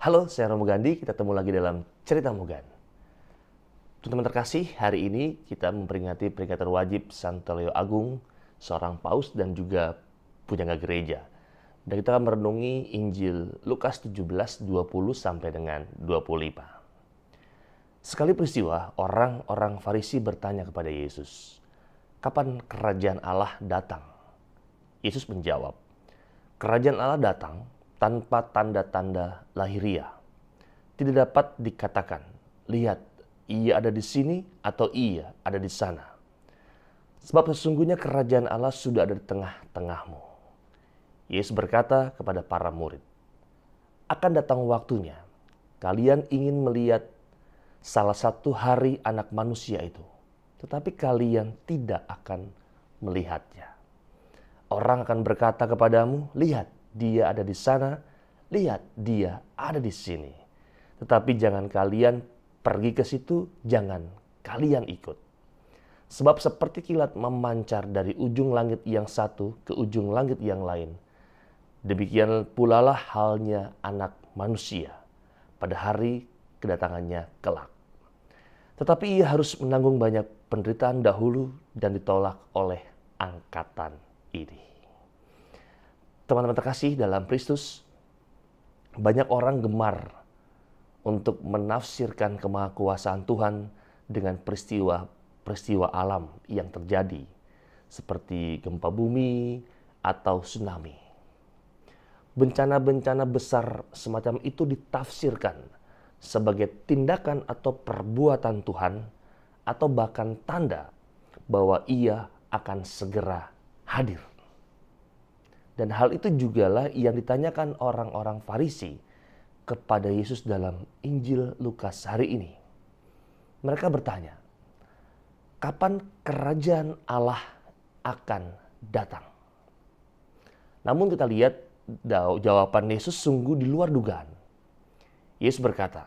Halo, saya Romo Gandhi. Kita ketemu lagi dalam Cerita Mogan. Teman-teman terkasih, hari ini kita memperingati peringatan wajib Santo Leo Agung, seorang paus dan juga pujangga gereja. Dan kita akan merenungi Injil Lukas 17, 20 sampai dengan 25. Sekali peristiwa, orang-orang Farisi bertanya kepada Yesus, "Kapan kerajaan Allah datang?" Yesus menjawab, "Kerajaan Allah datang tanpa tanda-tanda lahiriah. Tidak dapat dikatakan, lihat, ia ada di sini atau ia ada di sana. Sebab sesungguhnya kerajaan Allah sudah ada di tengah-tengahmu." Yesus berkata kepada para murid, "Akan datang waktunya, kalian ingin melihat salah satu hari Anak Manusia itu, tetapi kalian tidak akan melihatnya. Orang akan berkata kepadamu, lihat, dia ada di sana, lihat, dia ada di sini. Tetapi jangan kalian pergi ke situ, jangan kalian ikut. Sebab seperti kilat memancar dari ujung langit yang satu ke ujung langit yang lain, demikian pula lah halnya Anak Manusia pada hari kedatangannya kelak. Tetapi ia harus menanggung banyak penderitaan dahulu dan ditolak oleh angkatan ini." Teman-teman terkasih dalam Kristus, banyak orang gemar untuk menafsirkan kemahakuasaan Tuhan dengan peristiwa alam yang terjadi, seperti gempa bumi atau tsunami. Bencana-bencana besar semacam itu ditafsirkan sebagai tindakan atau perbuatan Tuhan, atau bahkan tanda bahwa Ia akan segera hadir. Dan hal itu jugalah yang ditanyakan orang-orang Farisi kepada Yesus dalam Injil Lukas hari ini. Mereka bertanya, kapan kerajaan Allah akan datang? Namun kita lihat jawaban Yesus sungguh di luar dugaan. Yesus berkata,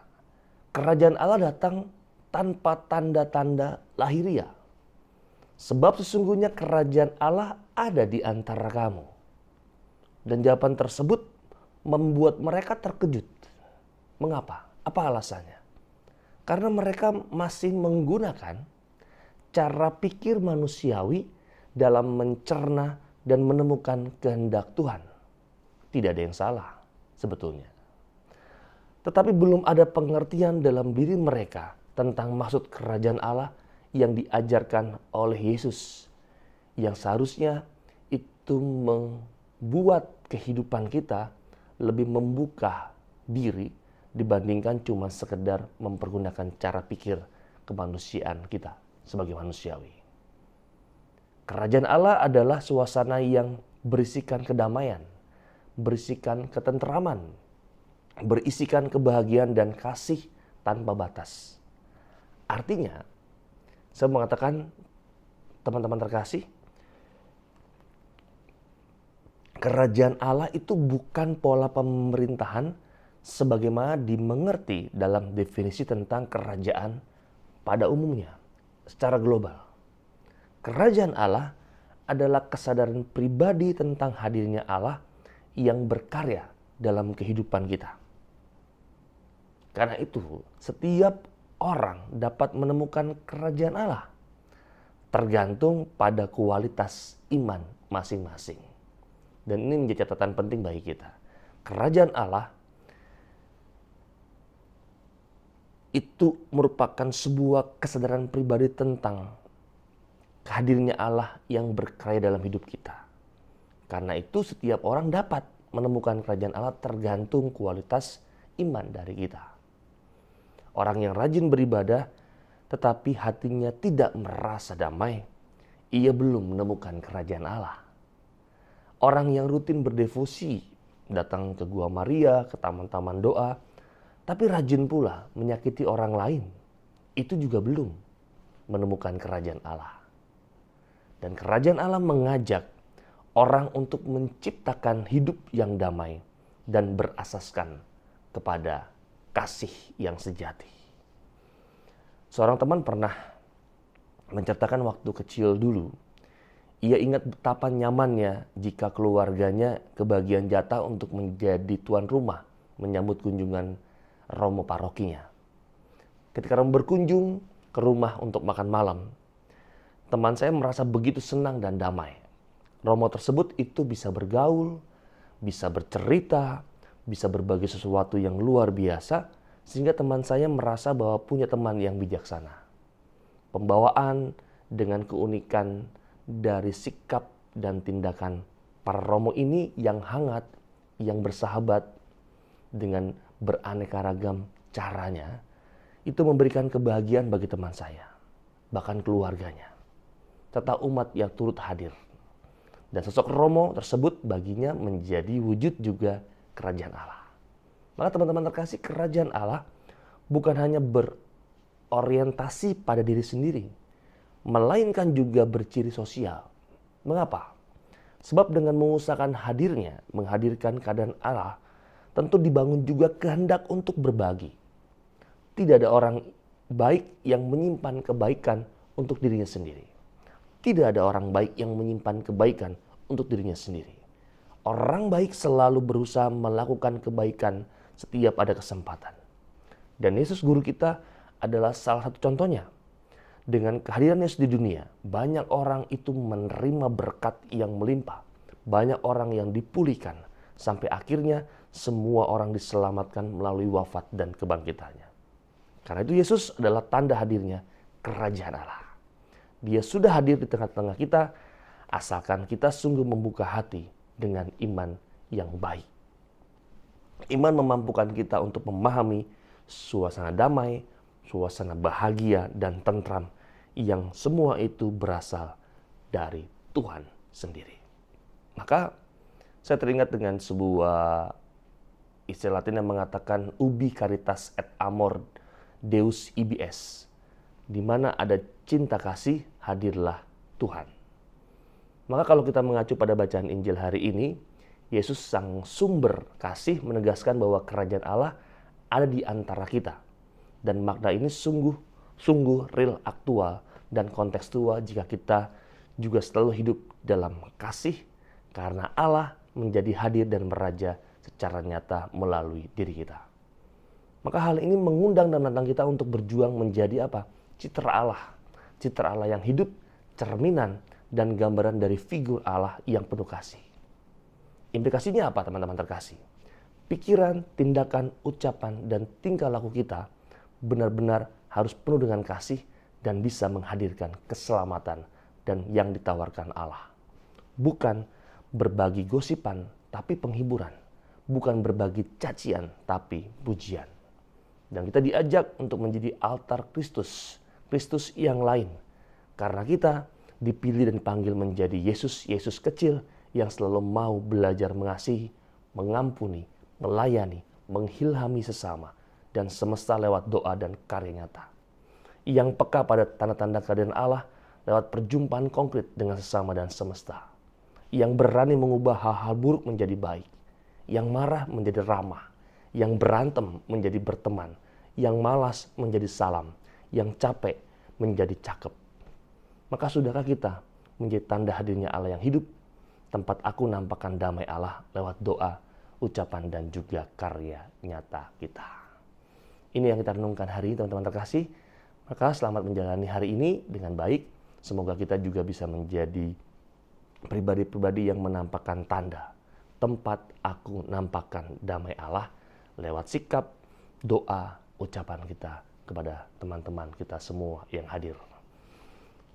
kerajaan Allah datang tanpa tanda-tanda lahiriah. Sebab sesungguhnya kerajaan Allah ada di antara kamu. Dan jawaban tersebut membuat mereka terkejut. Mengapa? Apa alasannya? Karena mereka masih menggunakan cara pikir manusiawi dalam mencerna dan menemukan kehendak Tuhan. Tidak ada yang salah sebetulnya. Tetapi belum ada pengertian dalam diri mereka tentang maksud kerajaan Allah yang diajarkan oleh Yesus, yang seharusnya itu membuat kehidupan kita lebih membuka diri dibandingkan cuma sekedar mempergunakan cara pikir kemanusiaan kita sebagai manusiawi. Kerajaan Allah adalah suasana yang berisikan kedamaian, berisikan ketenteraman, berisikan kebahagiaan dan kasih tanpa batas. Artinya, saya mengatakan, teman-teman terkasih, kerajaan Allah itu bukan pola pemerintahan sebagaimana dimengerti dalam definisi tentang kerajaan pada umumnya secara global. Kerajaan Allah adalah kesadaran pribadi tentang hadirnya Allah yang berkarya dalam kehidupan kita. Karena itu, setiap orang dapat menemukan kerajaan Allah tergantung pada kualitas iman masing-masing. Dan ini menjadi catatan penting bagi kita. Kerajaan Allah itu merupakan sebuah kesadaran pribadi tentang hadirnya Allah yang berkarya dalam hidup kita. Karena itu setiap orang dapat menemukan kerajaan Allah tergantung kualitas iman dari kita. Orang yang rajin beribadah tetapi hatinya tidak merasa damai, ia belum menemukan kerajaan Allah. Orang yang rutin berdevosi, datang ke Gua Maria, ke taman-taman doa, tapi rajin pula menyakiti orang lain, itu juga belum menemukan kerajaan Allah. Dan kerajaan Allah mengajak orang untuk menciptakan hidup yang damai dan berasaskan kepada kasih yang sejati. Seorang teman pernah menceritakan waktu kecil dulu, ia ingat betapa nyamannya jika keluarganya kebagian jatah untuk menjadi tuan rumah menyambut kunjungan Romo parokinya. Ketika Romo berkunjung ke rumah untuk makan malam, teman saya merasa begitu senang dan damai. Romo tersebut itu bisa bergaul, bisa bercerita, bisa berbagi sesuatu yang luar biasa, sehingga teman saya merasa bahwa punya teman yang bijaksana. Pembawaan dengan keunikan dari sikap dan tindakan para Romo ini yang hangat, yang bersahabat dengan beraneka ragam caranya, itu memberikan kebahagiaan bagi teman saya, bahkan keluarganya, serta umat yang turut hadir. Dan sosok Romo tersebut baginya menjadi wujud juga kerajaan Allah. Maka teman-teman terkasih, kerajaan Allah bukan hanya berorientasi pada diri sendiri, melainkan juga berciri sosial. Mengapa? Sebab dengan mengusahakan hadirnya, menghadirkan keadaan Allah, tentu dibangun juga kehendak untuk berbagi. Tidak ada orang baik yang menyimpan kebaikan untuk dirinya sendiri. Tidak ada orang baik yang menyimpan kebaikan untuk dirinya sendiri. Orang baik selalu berusaha melakukan kebaikan setiap ada kesempatan. Dan Yesus guru kita adalah salah satu contohnya. Dengan kehadiran Yesus di dunia, banyak orang itu menerima berkat yang melimpah. Banyak orang yang dipulihkan, sampai akhirnya semua orang diselamatkan melalui wafat dan kebangkitannya. Karena itu Yesus adalah tanda hadirnya kerajaan Allah. Dia sudah hadir di tengah-tengah kita, asalkan kita sungguh membuka hati dengan iman yang baik. Iman memampukan kita untuk memahami suasana damai, suasana bahagia dan tentram yang semua itu berasal dari Tuhan sendiri. Maka saya teringat dengan sebuah istilah Latin yang mengatakan ubi caritas et amor Deus ibi est, di mana ada cinta kasih, hadirlah Tuhan. Maka kalau kita mengacu pada bacaan Injil hari ini, Yesus sang sumber kasih menegaskan bahwa kerajaan Allah ada di antara kita. Dan makna ini sungguh real, aktual, dan kontekstual jika kita juga selalu hidup dalam kasih, karena Allah menjadi hadir dan meraja secara nyata melalui diri kita. Maka hal ini mengundang dan menantang kita untuk berjuang menjadi apa? Citra Allah. Citra Allah yang hidup, cerminan, dan gambaran dari figur Allah yang penuh kasih. Implikasinya apa teman-teman terkasih? Pikiran, tindakan, ucapan, dan tingkah laku kita benar-benar harus penuh dengan kasih dan bisa menghadirkan keselamatan dan yang ditawarkan Allah. Bukan berbagi gosipan, tapi penghiburan. Bukan berbagi cacian, tapi pujian. Dan kita diajak untuk menjadi altar Kristus, Kristus yang lain. Karena kita dipilih dan dipanggil menjadi Yesus kecil yang selalu mau belajar mengasihi, mengampuni, melayani, menghilami sesama, dan semesta lewat doa dan karya nyata. Yang peka pada tanda-tanda kehadiran Allah lewat perjumpaan konkret dengan sesama dan semesta. Yang berani mengubah hal-hal buruk menjadi baik. Yang marah menjadi ramah. Yang berantem menjadi berteman. Yang malas menjadi salam. Yang capek menjadi cakep. Maka sudahkah kita menjadi tanda hadirnya Allah yang hidup? Tempat aku nampakkan damai Allah lewat doa, ucapan, dan juga karya nyata kita. Ini yang kita renungkan hari ini teman-teman terkasih. Maka selamat menjalani hari ini dengan baik. Semoga kita juga bisa menjadi pribadi-pribadi yang menampakkan tanda. Tempat aku nampakkan damai Allah lewat sikap, doa, ucapan kita kepada teman-teman kita semua yang hadir.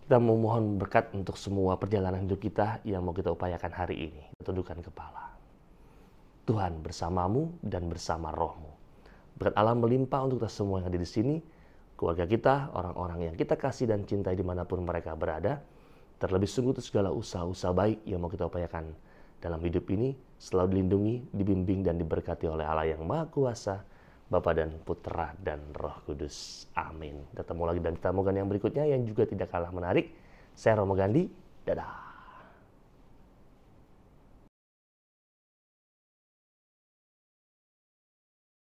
Kita memohon berkat untuk semua perjalanan hidup kita yang mau kita upayakan hari ini. Tundukkan kepala. Tuhan bersamamu dan bersama rohmu. Berkat Allah melimpah untuk kita semua yang ada di sini. Keluarga kita, orang-orang yang kita kasih dan cintai dimanapun mereka berada. Terlebih sungguh itu segala usaha-usaha baik yang mau kita upayakan dalam hidup ini selalu dilindungi, dibimbing, dan diberkati oleh Allah yang Maha Kuasa, Bapa dan Putra dan Roh Kudus. Amin. Ketemu lagi dan kita yang berikutnya yang juga tidak kalah menarik. Saya Romo Gandhi. Dadah.